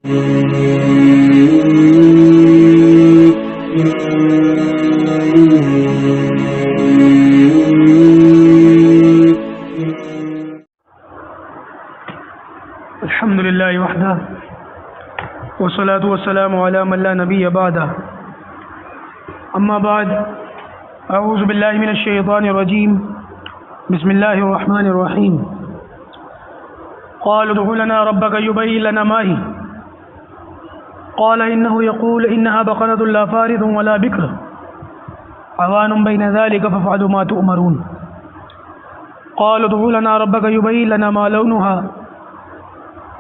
الحمد للہ وحدہ والصلاة والسلام علی من لا نبی بعدہ اما بعد اعوذ باللہ من الشیطان الرجیم بسم اللہ الرحمن الرحیم قال ادع لنا ربك يبين لنا ما هي قال انه يقول انها بقرة لا فارض ولا بكر عوان بين ذلك فافعلوا ما تؤمرون قال ادع لنا ربك يبين لنا ما لونها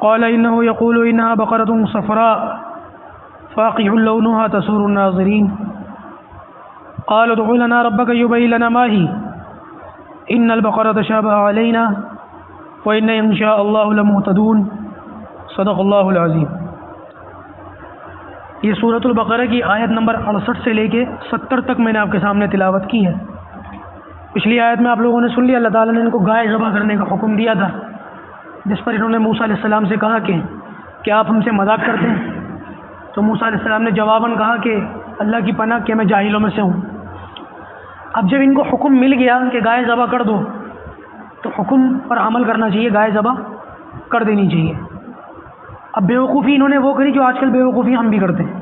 قال إنه يقول إنها بقرة صفراء فاقع لونها تسر الناظرين قال ادع لنا ربك يبين لنا ما هي إن البقرة شابه علينا وإن إن شاء الله لمهتدون صدق اللہ العظیم۔ یہ سورۃ البقرہ کی آیت نمبر 68 سے لے کے 70 تک میں نے آپ کے سامنے تلاوت کی ہے۔ پچھلی آیت میں آپ لوگوں نے سن لیا، اللہ تعالیٰ نے ان کو گائے ذبح کرنے کا حکم دیا تھا، جس پر انہوں نے موسیٰ علیہ السلام سے کہا کہ آپ ہم سے مذاق کرتے ہیں، تو موسیٰ علیہ السلام نے جواباً کہا کہ اللہ کی پناہ کہ میں جاہلوں میں سے ہوں۔ اب جب ان کو حکم مل گیا کہ گائے ذبح کر دو، تو حکم پر عمل کرنا چاہیے، گائے ذبح کر دینی چاہیے۔ اب بیوقوفی انہوں نے وہ کری جو آج کل بیوقوفی ہم بھی کرتے ہیں،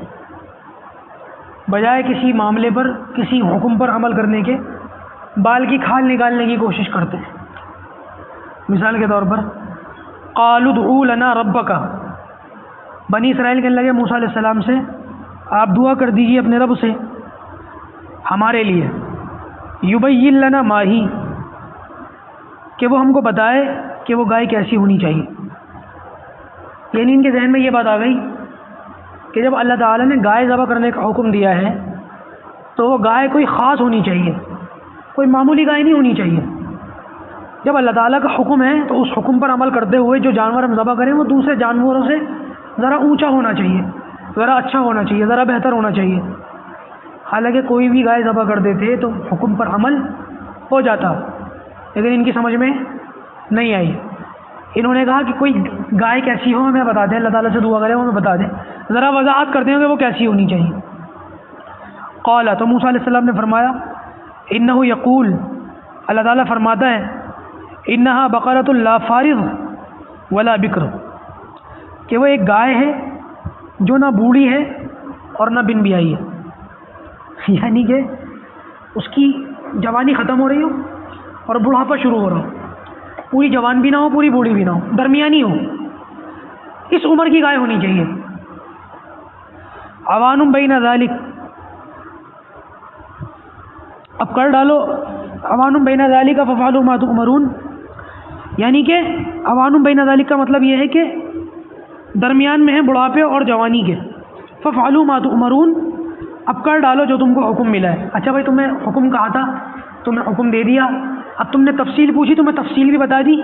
بجائے کسی معاملے پر کسی حکم پر عمل کرنے کے بال کی کھال نکالنے کی کوشش کرتے ہیں۔ مثال کے طور پر قالوا ادع لنا ربک، بنی اسرائیل کہنے لگے موسیٰ علیہ السلام سے آپ دعا کر دیجیے اپنے رب سے ہمارے لیے، یبین لنا ما ہی، کہ وہ ہم کو بتائے کہ وہ گائے کیسی ہونی چاہیے۔ یعنی ان کے ذہن میں یہ بات آ گئی کہ جب اللہ تعالیٰ نے گائے ذبح کرنے کا حکم دیا ہے تو وہ گائے کوئی خاص ہونی چاہیے، کوئی معمولی گائے نہیں ہونی چاہیے۔ جب اللہ تعالیٰ کا حکم ہے تو اس حکم پر عمل کرتے ہوئے جو جانور ہم ذبح کریں وہ دوسرے جانوروں سے ذرا اونچا ہونا چاہیے، ذرا اچھا ہونا چاہیے، ذرا بہتر ہونا چاہیے۔ حالانکہ کوئی بھی گائے ذبح کر دیتے تو حکم پر عمل ہو جاتا، لیکن ان کی سمجھ میں نہیں آئی۔ انہوں نے کہا کہ کوئی گائے کیسی ہو ہمیں بتا دیں، اللہ تعالیٰ سے دعا کریں ہمیں بتا دیں، ذرا وضاحت کر دیں کہ وہ کیسی ہونی چاہیے۔ قال، تو موسیٰ علیہ السلام نے فرمایا انہ یقول، اللہ تعالیٰ فرماتا ہے انہا بقرۃ لا فارض ولا بکر، کہ وہ ایک گائے ہے جو نہ بوڑھی ہے اور نہ بن بیائی ہے، یعنی کہ اس کی جوانی ختم ہو رہی ہو اور بڑھاپا شروع ہو رہا ہو، پوری جوان بھی نہ ہو پوری بوڑھی بھی نہ ہو، درمیانی ہو، اس عمر کی گائے ہونی چاہیے۔ عوان بین ذالک، اب کر ڈالو عوان بین ذالک ففعلوا ما تؤمرون، یعنی کہ عوان بین ذالک کا مطلب یہ ہے کہ درمیان میں ہے بڑھاپے اور جوانی کے۔ ففعلوا ما تؤمرون، اب کر ڈالو جو تم کو حکم ملا ہے۔ اچھا بھائی، تمہیں حکم کہا تھا، تمہیں حکم دے دیا، اب تم نے تفصیل پوچھی، تمہیں تفصیل بھی بتا دی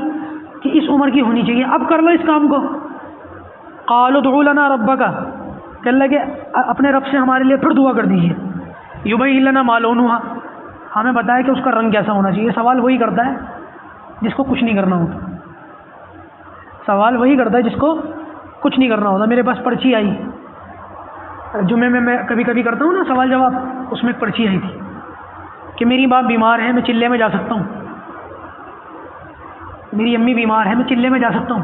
کہ اس عمر کی ہونی چاہیے، اب کر لو اس کام کو۔ قالوا ادع لنا ربک، کہنے لگے اپنے رب سے ہمارے لیے پھر دعا کر دیجیے، یبین لنا ما لونھا، ہمیں بتائے کہ اس کا رنگ کیسا ہونا چاہیے۔ سوال وہی کرتا ہے جس کو کچھ نہیں کرنا ہوتا، سوال وہی کرتا ہے جس کو کچھ نہیں کرنا ہوتا۔ میرے پاس پرچی آئی جمعے میں کبھی کبھی کرتا ہوں نا سوال جواب، اس میں ایک پرچی آئی تھی کہ میری ماں بیمار ہے، میں چلے میں جا سکتا ہوں، میری امی بیمار ہے، میں چلے میں جا سکتا ہوں۔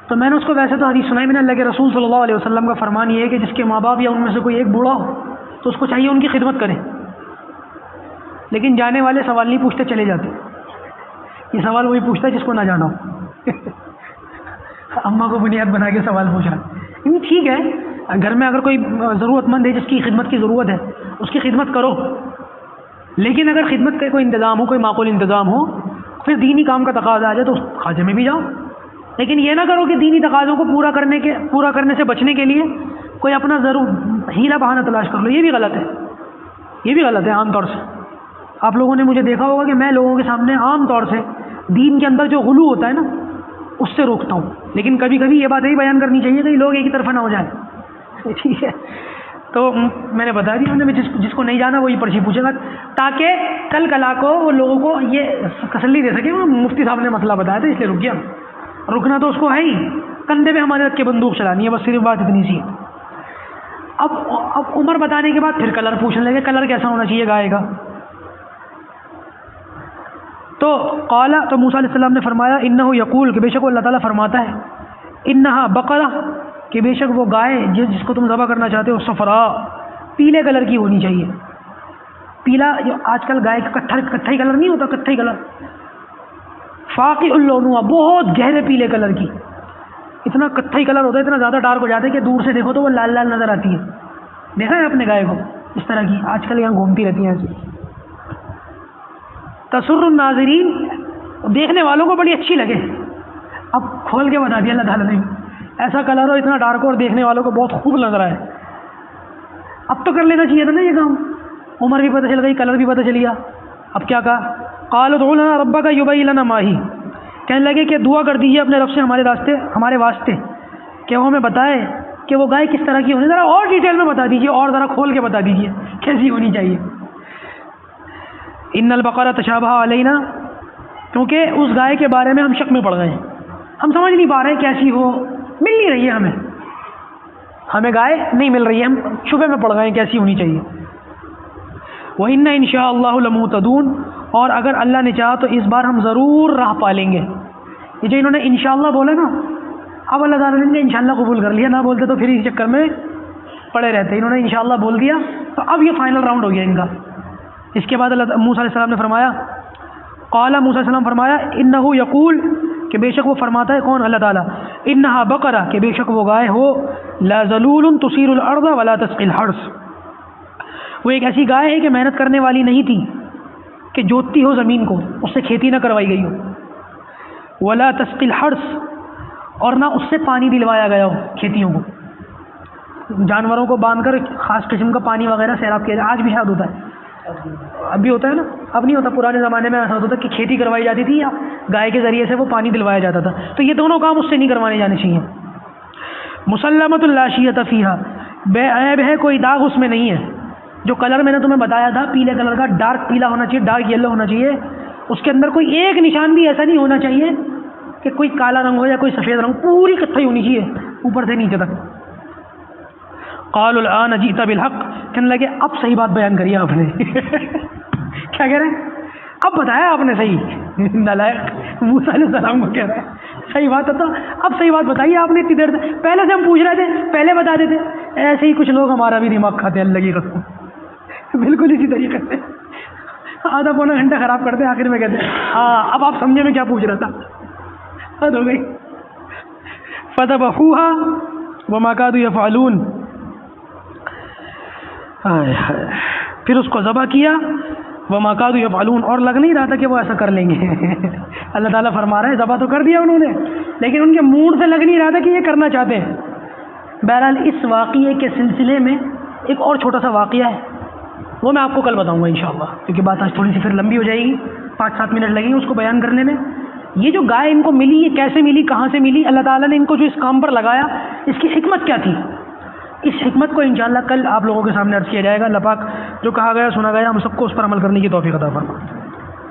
تو میں نے اس کو ویسے تو حدیث سنائی، میں نے اللہ کے رسول صلی اللہ علیہ وسلم کا فرمان یہ ہے کہ جس کے ماں باپ یا ان میں سے کوئی ایک بوڑھا ہو تو اس کو چاہیے ان کی خدمت کریں، لیکن جانے والے سوال نہیں پوچھتے چلے جاتے، یہ سوال وہی پوچھتا ہے جس کو نہ جانا ہو۔ اماں کو بنیاد بنا کے سوال پوچھ رہا ہے، ٹھیک ہے، گھر میں اگر کوئی ضرورت مند ہے جس کی خدمت کی ضرورت ہے اس کی خدمت کرو، لیکن اگر خدمت کا کوئی انتظام ہو، کوئی معقول انتظام ہو، پھر دینی کام کا تقاضا آ جائے تو اس خواجے میں بھی جاؤ، لیکن یہ نہ کرو کہ دینی تقاضوں کو پورا کرنے سے بچنے کے لیے کوئی اپنا ضرور ہیلا بہانہ تلاش کر لو، یہ بھی غلط ہے، یہ بھی غلط ہے۔ عام طور سے آپ لوگوں نے مجھے دیکھا ہوگا کہ میں لوگوں کے سامنے عام طور سے دین کے اندر جو غلو ہوتا ہے نا اس سے روکتا ہوں، لیکن کبھی کبھی یہ باتیں بیان کرنی چاہیے کہ لوگ ایک ہی طرف نہ ہو جائیں، ٹھیک ہے۔ تو میں نے بتا دیا، جس کو نہیں جانا وہی پرچی پوچھے گا، تاکہ کل کلا کو وہ لوگوں کو یہ تسلی دے سکے، وہ مفتی صاحب نے مسئلہ بتایا تھا اس لیے رک گیا، رکنا تو اس کو ہے ہی، کندھے پہ ہمارے رکھ کے بندوق چلانی ہے، بس صرف بات اتنی سی ہے۔ اب عمر بتانے کے بعد پھر کلر پوچھنے لگے، کلر کیسا ہونا چاہیے گائے کا؟ تو قال، تو موسیٰ علیہ السلام نے فرمایا انہ یقول، کہ بے شک وہ اللہ تعالیٰ فرماتا ہے، انہا بقرہ، کہ بے شک وہ گائے جس کو تم ذبح کرنا چاہتے ہو، صفراء، پیلے کلر کی ہونی چاہیے۔ پیلا جو آج کل گائے کا کتھائی کلر نہیں ہوتا، کتھائی کلر، فاقع اللونها، بہت گہرے پیلے کلر کی، اتنا کتھائی کلر ہوتا ہے، اتنا زیادہ ڈارک ہو جاتا ہے کہ دور سے دیکھو تو وہ لال لال نظر آتی ہے۔ دیکھا ہے اپنے گائے کو اس طرح کی، آج کل یہاں گھومتی رہتی ہیں ایسے، تسر الناظرین، دیکھنے والوں کو بڑی اچھی لگے۔ اب کھول کے بتا دیا اللہ تعالیٰ نے، ایسا کلر ہو اتنا ڈارک ہو اور دیکھنے والوں کو بہت خوب لگ رہا ہے۔ اب تو کر لینا چاہیے تھا نا یہ کام، عمر بھی پتہ چل گئی، کلر بھی پتہ چل گیا۔ اب کیا کہا؟ قال ادع لنا ربک یبین لنا ما ہی، کہنے لگے کہ دعا کر دیجیے اپنے رب سے ہمارے واسطے کہ وہ ہمیں بتائے کہ وہ گائے کس طرح کی ہونی، ذرا اور ڈیٹیل میں بتا دیجیے، اور ذرا کھول کے بتا دیجیے کیسی ہونی چاہیے۔ ان البقرہ تشابہ علینا، کیونکہ اس گائے کے بارے میں ہم شک میں پڑ گئے ہیں، ہم سمجھ نہیں پا رہے کیسی ہو، مل نہیں رہی ہے ہمیں گائے نہیں مل رہی ہے، ہم شبے میں پڑ گئے ہیں کیسی ہونی چاہیے۔ وَإِنَّ إِنْ شَاءَ اللَّهُ لَمُهْتَدُونَ، اور اگر اللہ نے چاہا تو اس بار ہم ضرور راہ پالیں گے۔ یہ جو انہوں نے انشاءاللہ بولا نا، اب اللہ تعالیٰ نے انشاءاللہ قبول کر لیا، نہ بولتے تو پھر اس چکر میں پڑے رہتے، انہوں نے انشاءاللہ بول دیا تو اب یہ فائنل راؤنڈ ہو گیا ان کا۔ اس کے بعد موسیٰ علیہ السلام نے فرمایا، قال موسیٰ علیہ السلام فرمایا، انہ یقول، کہ بے شک وہ فرماتا ہے، کون؟ اللہ تعالیٰ، انہا بقرہ، کہ بے شک وہ گائے ہو، لا ذلول تثیر الارض ولا تسقی الحرث، وہ ایک ایسی گائے ہے کہ محنت کرنے والی نہیں تھی کہ جوتتی ہو زمین کو، اس سے کھیتی نہ کروائی گئی ہو، ولا تسقی الحرث، اور نہ اس سے پانی دلوایا گیا ہو کھیتیوں کو، جانوروں کو باندھ کر خاص قسم کا پانی وغیرہ سیراب کیا جائے، آج بھی شاید ہوتا ہے، اب بھی ہوتا ہے نا، اب نہیں ہوتا، پرانے زمانے میں ایسا ہوتا تھا کہ کھیتی کروائی جاتی تھی یا گائے کے ذریعے سے وہ پانی دلوایا جاتا تھا، تو یہ دونوں کام اس سے نہیں کروانے جانے چاہیے۔ مسلمۃ لا شیۃ فیہا، بے عیب ہے، کوئی داغ اس میں نہیں ہے۔ جو کلر میں نے تمہیں بتایا تھا پیلے کلر کا، ڈارک پیلا ہونا چاہیے، ڈارک یلو ہونا چاہیے، اس کے اندر کوئی ایک نشان بھی ایسا نہیں ہونا چاہیے کہ کوئی کالا رنگ ہو یا کوئی سفید رنگ، پوری کتھائی ہونی چاہیے اوپر سے نیچے تک۔ قالوا الآن جئت بالحق، کہنے لگے اب صحیح بات بیان کری آپ نے کیا کہہ رہے ہیں؟ اب بتایا آپ نے صحیح، نالائق موسیٰ علیہ السلام کو کہہ رہے ہیں صحیح بات ہے، تو اب صحیح بات بتائیے آپ نے، اتنی دیر سے پہلے سے ہم پوچھ رہے تھے، پہلے بتا دیتے۔ ایسے ہی کچھ لوگ ہمارا بھی دماغ کھاتے ہیں اللہ کی قسم، بالکل اسی طریقے سے آدھا پونا گھنٹہ خراب کرتے ہیں، آخر میں کہتے ہیں ہاں اب آپ سمجھے میں کیا پوچھ رہا تھا، حد ہو گئی۔ فذبحوها وما كادوا يفعلون، پھر اس کو ذبح کیا، وما كادوا يفعلون، اور لگ نہیں رہا تھا کہ وہ ایسا کر لیں گے اللہ تعالیٰ فرما رہے ہیں ذبح تو کر دیا انہوں نے، لیکن ان کے موڈ سے لگ نہیں رہا تھا کہ یہ کرنا چاہتے ہیں۔ بہرحال اس واقعے کے سلسلے میں ایک اور چھوٹا سا واقعہ ہے، وہ میں آپ کو کل بتاؤں گا انشاءاللہ، کیونکہ بات آج تھوڑی سی پھر لمبی ہو جائے گی، 5-7 منٹ لگیں گے اس کو بیان کرنے میں۔ یہ جو گائے ان کو ملی، یہ کیسے ملی، کہاں سے ملی، اللہ تعالیٰ نے ان کو جو اس کام پر لگایا، اس کی حکمت کیا تھی، اس حکمت کو انشاءاللہ کل آپ لوگوں کے سامنے عرض کیا جائے گا۔ اللہ پاک جو کہا گیا سنا گیا ہم سب کو اس پر عمل کرنے کی توفیق عطا فرمائے۔